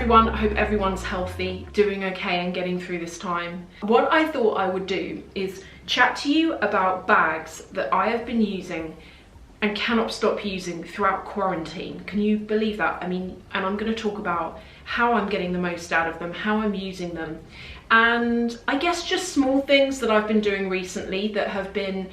everyone, I hope everyone's healthy, doing okay and getting through this time. What I thought I would do is chat to you about bags that I have been using and cannot stop using throughout quarantine. Can you believe that? I mean, and I'm going to talk about how I'm getting the most out of them, how I'm using them, and I guess just small things that I've been doing recently that have been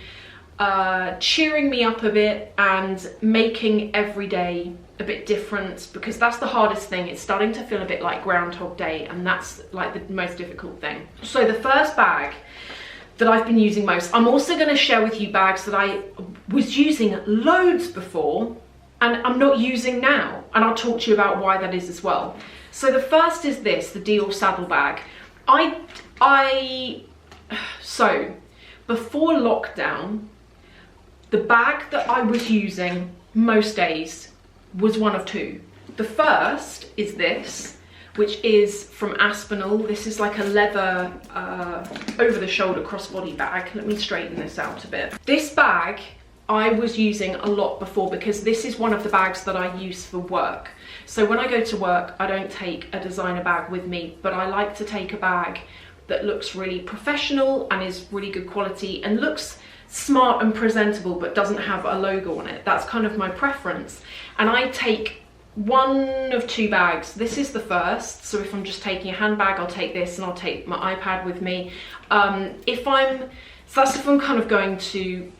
cheering me up a bit and making every day a bit different, because that's the hardest thing. It's starting to feel a bit like Groundhog Day, and that's like the most difficult thing. So the first bag that I've been using most, I'm also going to share with you bags that I was using loads before and I'm not using now, and I'll talk to you about why that is as well. So the first is this, the Dior saddle bag. So before lockdown, the bag that I was using most days was one of two. The first is this, which is from Aspinall. This is like a leather over-the-shoulder crossbody bag. Let me straighten this out a bit. This bag I was using a lot before because this is one of the bags that I use for work. So when I go to work, I don't take a designer bag with me, but I like to take a bag that looks really professional and is really good quality and looks smart and presentable but doesn't have a logo on it. That's kind of my preference. And I take one of two bags. This is the first, so if I'm just taking a handbag, I'll take this and I'll take my iPad with me. If I'm kind of going to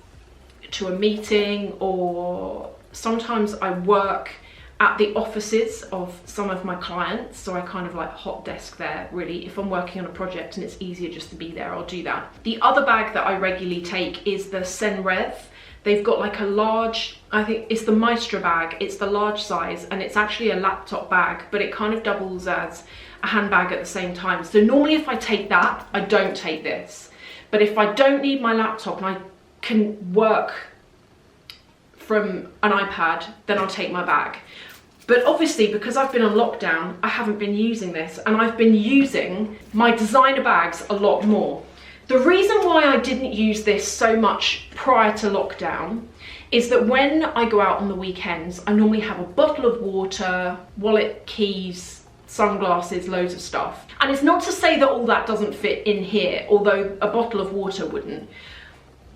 a meeting, or sometimes I work at the offices of some of my clients, so I kind of like hot desk there really. If I'm working on a project and it's easier just to be there, I'll do that. The other bag that I regularly take is the Senrev. They've got like a large, I think it's the Maestro bag, it's the large size, and it's actually a laptop bag, but it kind of doubles as a handbag at the same time. So normally if I take that, I don't take this. But if I don't need my laptop and I can work from an iPad, then I'll take my bag. But obviously, because I've been on lockdown, I haven't been using this, and I've been using my designer bags a lot more. The reason why I didn't use this so much prior to lockdown is that when I go out on the weekends, I normally have a bottle of water, wallet, keys, sunglasses, loads of stuff. And it's not to say that all that doesn't fit in here, although a bottle of water wouldn't.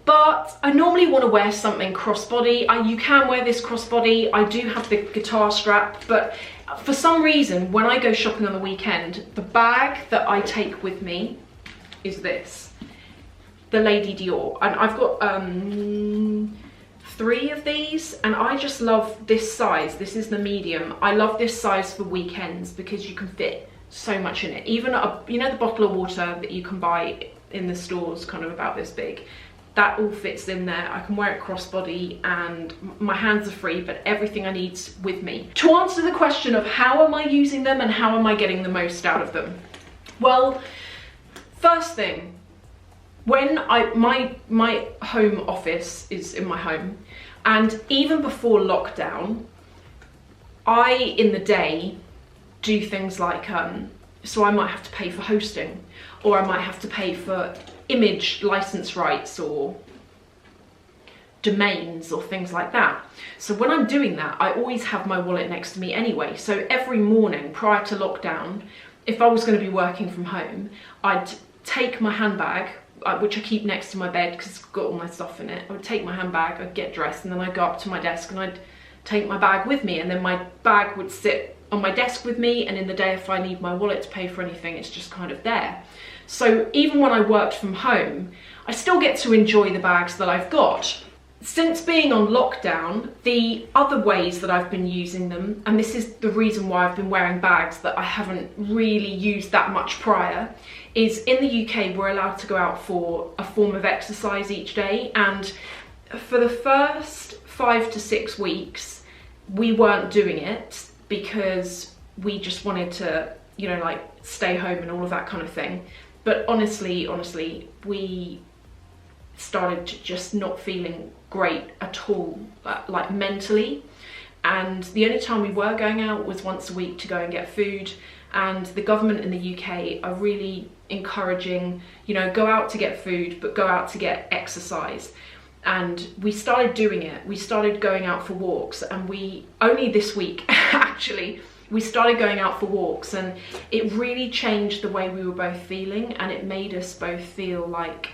But I normally want to wear something crossbody. You can wear this crossbody. I do have the guitar strap, but for some reason, when I go shopping on the weekend, the bag that I take with me is this, the Lady Dior. And I've got 3 of these, and I just love this size. This is the medium. I love this size for weekends because you can fit so much in it. Even, you know, the bottle of water that you can buy in the stores, kind of about this big, that all fits in there. I can wear it crossbody and my hands are free, but everything I need's with me. To answer the question of how am I using them and how am I getting the most out of them? Well, first thing, when my home office is in my home, and even before lockdown, I, in the day, do things like, so I might have to pay for hosting, or I might have to pay for image license rights or domains or things like that. So when I'm doing that, I always have my wallet next to me anyway. So every morning prior to lockdown, if I was going to be working from home, I'd take my handbag, which I keep next to my bed because it's got all my stuff in it. I would take my handbag, I'd get dressed, and then I'd go up to my desk and I'd take my bag with me, and then my bag would sit on my desk with me, and in the day if I need my wallet to pay for anything, it's just kind of there. So even when I worked from home, I still get to enjoy the bags that I've got. Since being on lockdown, the other ways that I've been using them, and this is the reason why I've been wearing bags that I haven't really used that much prior, is in the UK we're allowed to go out for a form of exercise each day, and for the first 5 to 6 weeks we weren't doing it because we just wanted to, you know, like stay home and all of that kind of thing. But honestly, we started just not feeling great at all, like mentally. And the only time we were going out was once a week to go and get food. And the government in the UK are really encouraging, you know, go out to get food, but go out to get exercise. And we started doing it. We started going out for walks, and we only this week actually we started going out for walks, and it really changed the way we were both feeling, and it made us both feel like,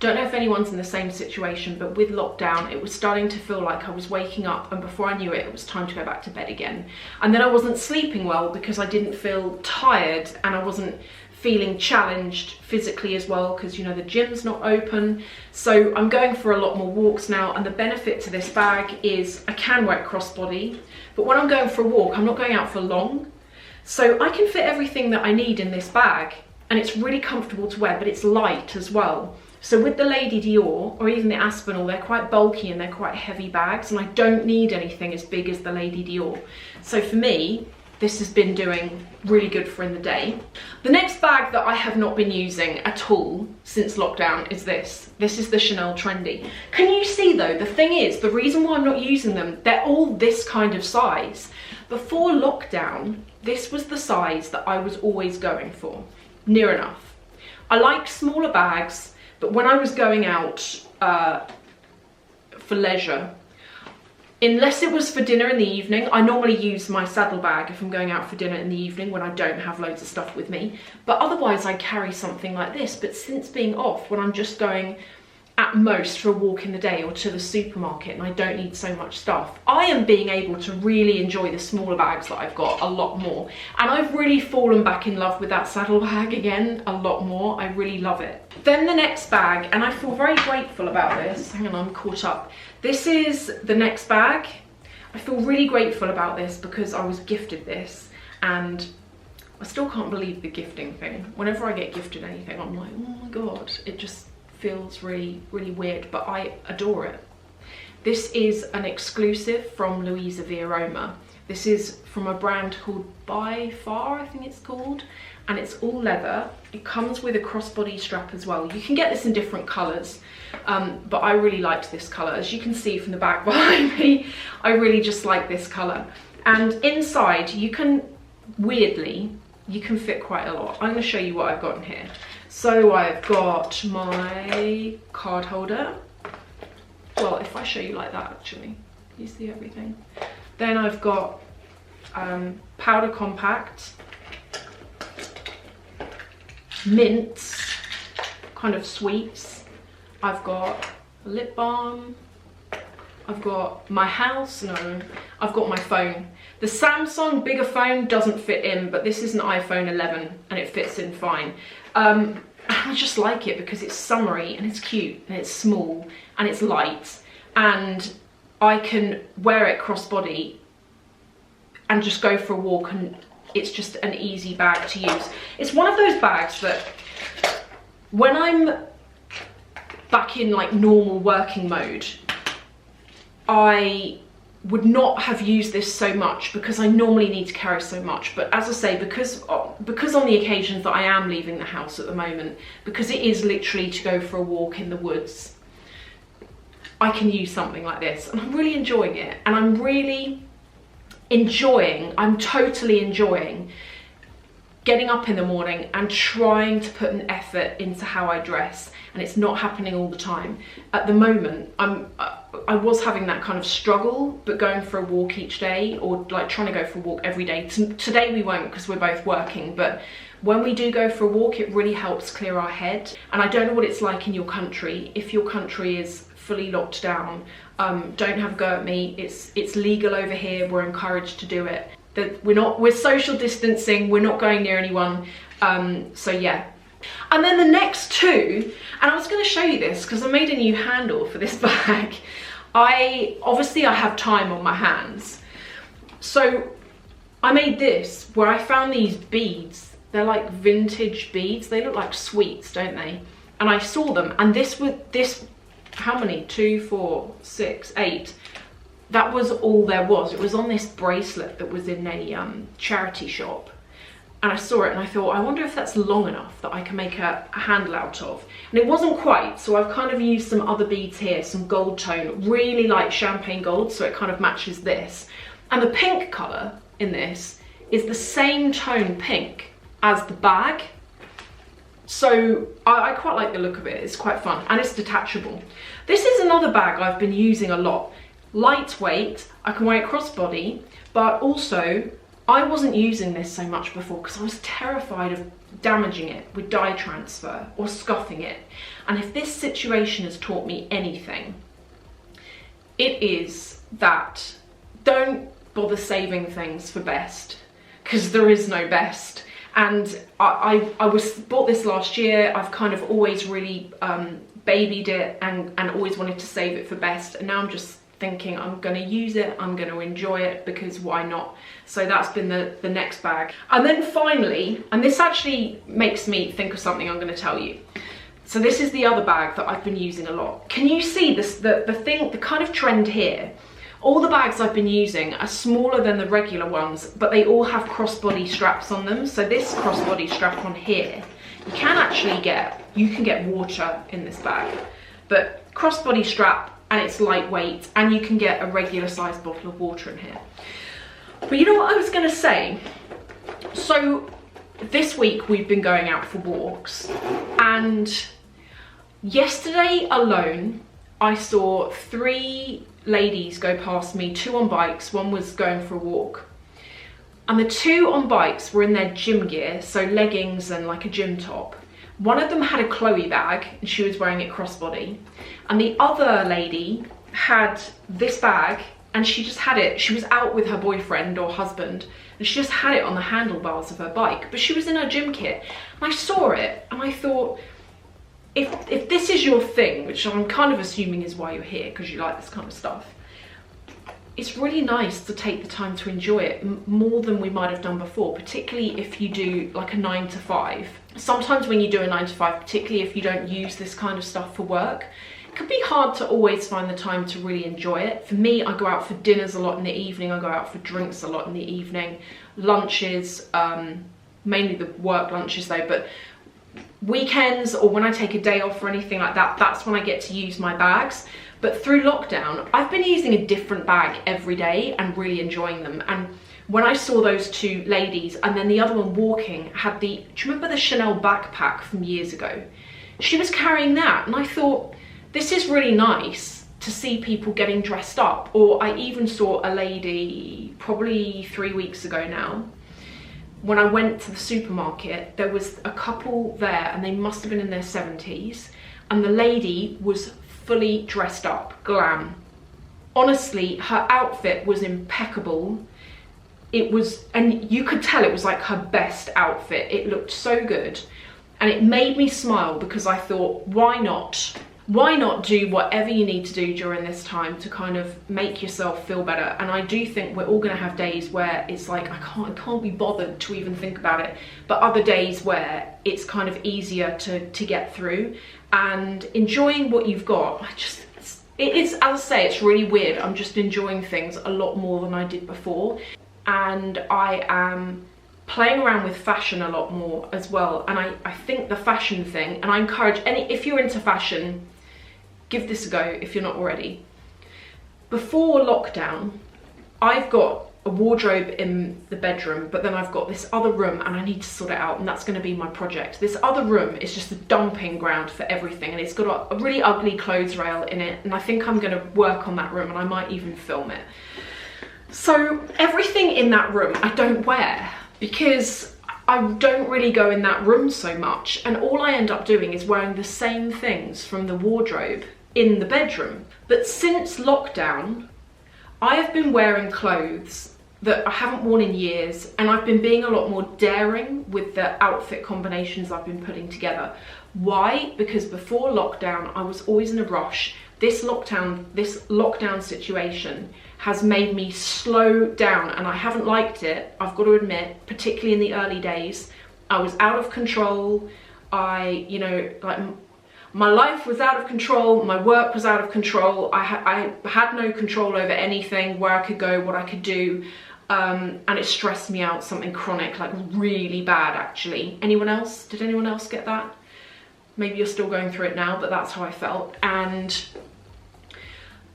don't know if anyone's in the same situation, but with lockdown, it was starting to feel like I was waking up, and before I knew it, it was time to go back to bed again. And then I wasn't sleeping well because I didn't feel tired, and I wasn't feeling challenged physically as well, because you know the gym's not open. So I'm going for a lot more walks now, and the benefit to this bag is I can wear it crossbody, but when I'm going for a walk, I'm not going out for long. So I can fit everything that I need in this bag, and it's really comfortable to wear, but it's light as well. So with the Lady Dior, or even the Aspinall, they're quite bulky and they're quite heavy bags, and I don't need anything as big as the Lady Dior. So for me, this has been doing really good for in the day. The next bag that I have not been using at all since lockdown is this. This is the Chanel Trendy. Can you see though, the thing is, the reason why I'm not using them, they're all this kind of size. Before lockdown, this was the size that I was always going for, near enough. I like smaller bags, but when I was going out for leisure, unless it was for dinner in the evening, I normally use my saddlebag if I'm going out for dinner in the evening when I don't have loads of stuff with me. But otherwise I carry something like this. But since being off, when I'm just going at most for a walk in the day or to the supermarket and I don't need so much stuff, I am being able to really enjoy the smaller bags that I've got a lot more. And I've really fallen back in love with that saddlebag again a lot more. I really love it. Then the next bag, and I feel very grateful about this. Hang on, I'm caught up. This is the next bag. I feel really grateful about this because I was gifted this, and I still can't believe the gifting thing. Whenever I get gifted anything, I'm like, oh my God, it just feels really, really weird, but I adore it. This is an exclusive from Louisa V Aroma. This is from a brand called By Far, I think it's called, and it's all leather. It comes with a crossbody strap as well. You can get this in different colours, but I really liked this colour. As you can see from the bag behind me, I really just like this colour. And inside, you can, weirdly, you can fit quite a lot. I'm going to show you what I've got in here. So I've got my card holder. Well, if I show you like that, actually, you see everything. Then I've got powder compact, mints, kind of sweets. I've got a lip balm. I've got my house, no, I've got my phone. The Samsung bigger phone doesn't fit in, but this is an iPhone 11 and it fits in fine. I just like it because it's summery and it's cute and it's small and it's light, and I can wear it crossbody and just go for a walk, and it's just an easy bag to use. It's one of those bags that when I'm back in like normal working mode, I would not have used this so much because I normally need to carry so much. But as I say, because on the occasions that I am leaving the house at the moment, because it is literally to go for a walk in the woods, I can use something like this, and I'm really enjoying it. And I'm really enjoying, I'm totally enjoying getting up in the morning and trying to put an effort into how I dress, and it's not happening all the time. At the moment, I was having that kind of struggle, but going for a walk each day, or like trying to go for a walk every day. Today we won't because we're both working, but when we do go for a walk, it really helps clear our head. And I don't know what it's like in your country. If your country is fully locked down, don't have a go at me. It's legal over here. We're encouraged to do it. We're social distancing. We're not going near anyone. So yeah. And then the next two, and I was going to show you this because I made a new handle for this bag. Obviously I have time on my hands, so I made this where I found these beads. They're like vintage beads. They look like sweets, don't they? And I saw them, and this, how many? 2, 4, 6, 8. That was all there was. It was on this bracelet that was in a charity shop. And I saw it and I thought, I wonder if that's long enough that I can make a handle out of. And it wasn't quite, so I've kind of used some other beads here, some gold tone, really like champagne gold, so it kind of matches this. And the pink colour in this is the same tone pink as the bag. So I quite like the look of it. It's quite fun, and it's detachable. This is another bag I've been using a lot. lightweight, I can wear it crossbody, but also I wasn't using this so much before because I was terrified of damaging it with dye transfer or scuffing it. And if this situation has taught me anything, it is that don't bother saving things for best, because there is no best. And I bought this last year. I've kind of always really babied it and always wanted to save it for best, and now I'm just thinking I'm going to use it, I'm going to enjoy it, because why not? So that's been the next bag. And then finally, and this actually makes me think of something I'm going to tell you. So this is the other bag that I've been using a lot. Can you see this, the kind of trend here? All the bags I've been using are smaller than the regular ones, but they all have crossbody straps on them. So this crossbody strap on here, you can get water in this bag, but crossbody strap, and it's lightweight, and you can get a regular sized bottle of water in here. But you know what I was gonna say? So this week we've been going out for walks, and yesterday alone I saw 3 ladies go past me, 2 on bikes, one was going for a walk. And the 2 on bikes were in their gym gear, so leggings and like a gym top. One of them had a Chloe bag and she was wearing it crossbody. And the other lady had this bag and she just had it. She was out with her boyfriend or husband and she just had it on the handlebars of her bike, but she was in her gym kit. And I saw it and I thought, if this is your thing, which I'm kind of assuming is why you're here, because you like this kind of stuff, it's really nice to take the time to enjoy it more than we might have done before, particularly if you do like a 9 to 5. Sometimes when you do a 9 to 5, particularly if you don't use this kind of stuff for work, it can be hard to always find the time to really enjoy it. For me, I go out for dinners a lot in the evening, I go out for drinks a lot in the evening, lunches, mainly the work lunches though, but weekends or when I take a day off or anything like that, that's when I get to use my bags. But through lockdown, I've been using a different bag every day and really enjoying them. And when I saw those 2 ladies and then the other one walking had do you remember the Chanel backpack from years ago? She was carrying that and I thought, this is really nice to see people getting dressed up. Or I even saw a lady probably 3 weeks ago now, when I went to the supermarket, there was a couple there and they must have been in their 70s, and the lady was fully dressed up, glam. Honestly, her outfit was impeccable. It was, and you could tell it was like her best outfit. It looked so good and it made me smile because I thought, why not? Why not do whatever you need to do during this time to kind of make yourself feel better? And I do think we're all going to have days where it's like, I can't be bothered to even think about it. But other days where it's kind of easier to get through, and enjoying what you've got. It is, as I say, it's really weird. I'm just enjoying things a lot more than I did before. And I am playing around with fashion a lot more as well. And I think the fashion thing, and I encourage if you're into fashion, give this a go if you're not already. Before lockdown, I've got a wardrobe in the bedroom, but then I've got this other room and I need to sort it out, and that's going to be my project. This other room is just a dumping ground for everything, and it's got a really ugly clothes rail in it, and I think I'm going to work on that room and I might even film it. So everything in that room I don't wear because I don't really go in that room so much, and all I end up doing is wearing the same things from the wardrobe in the bedroom. But since lockdown, I have been wearing clothes that I haven't worn in years, and I've been being a lot more daring with the outfit combinations I've been putting together. Why? Because before lockdown, I was always in a rush. This lockdown situation has made me slow down, and I haven't liked it, I've got to admit, particularly in the early days. I was out of control. My life was out of control, my work was out of control, I had no control over anything, where I could go, what I could do, and it stressed me out, something chronic, like really bad actually. Anyone else? Did anyone else get that? Maybe you're still going through it now, but that's how I felt. And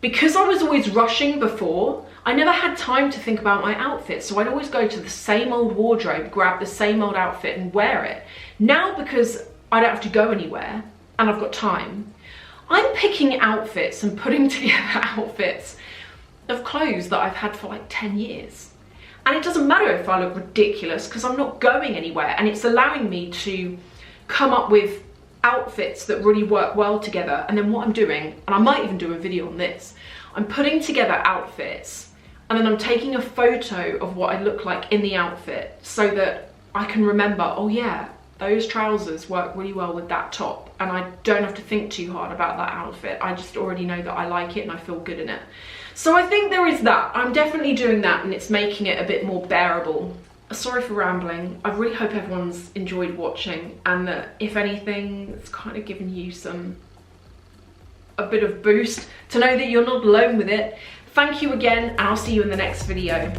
because I was always rushing before, I never had time to think about my outfit, so I'd always go to the same old wardrobe, grab the same old outfit and wear it. Now, because I don't have to go anywhere, and I've got time, I'm picking outfits and putting together outfits of clothes that I've had for like 10 years. And it doesn't matter if I look ridiculous because I'm not going anywhere, and it's allowing me to come up with outfits that really work well together. And then what I'm doing, and I might even do a video on this, I'm putting together outfits and then I'm taking a photo of what I look like in the outfit so that I can remember, oh yeah, those trousers work really well with that top, and I don't have to think too hard about that outfit. I just already know that I like it and I feel good in it. So I think there is that. I'm definitely doing that, and it's making it a bit more bearable. Sorry for rambling. I really hope everyone's enjoyed watching, and that if anything, it's kind of given you a bit of boost to know that you're not alone with it. Thank you again, and I'll see you in the next video.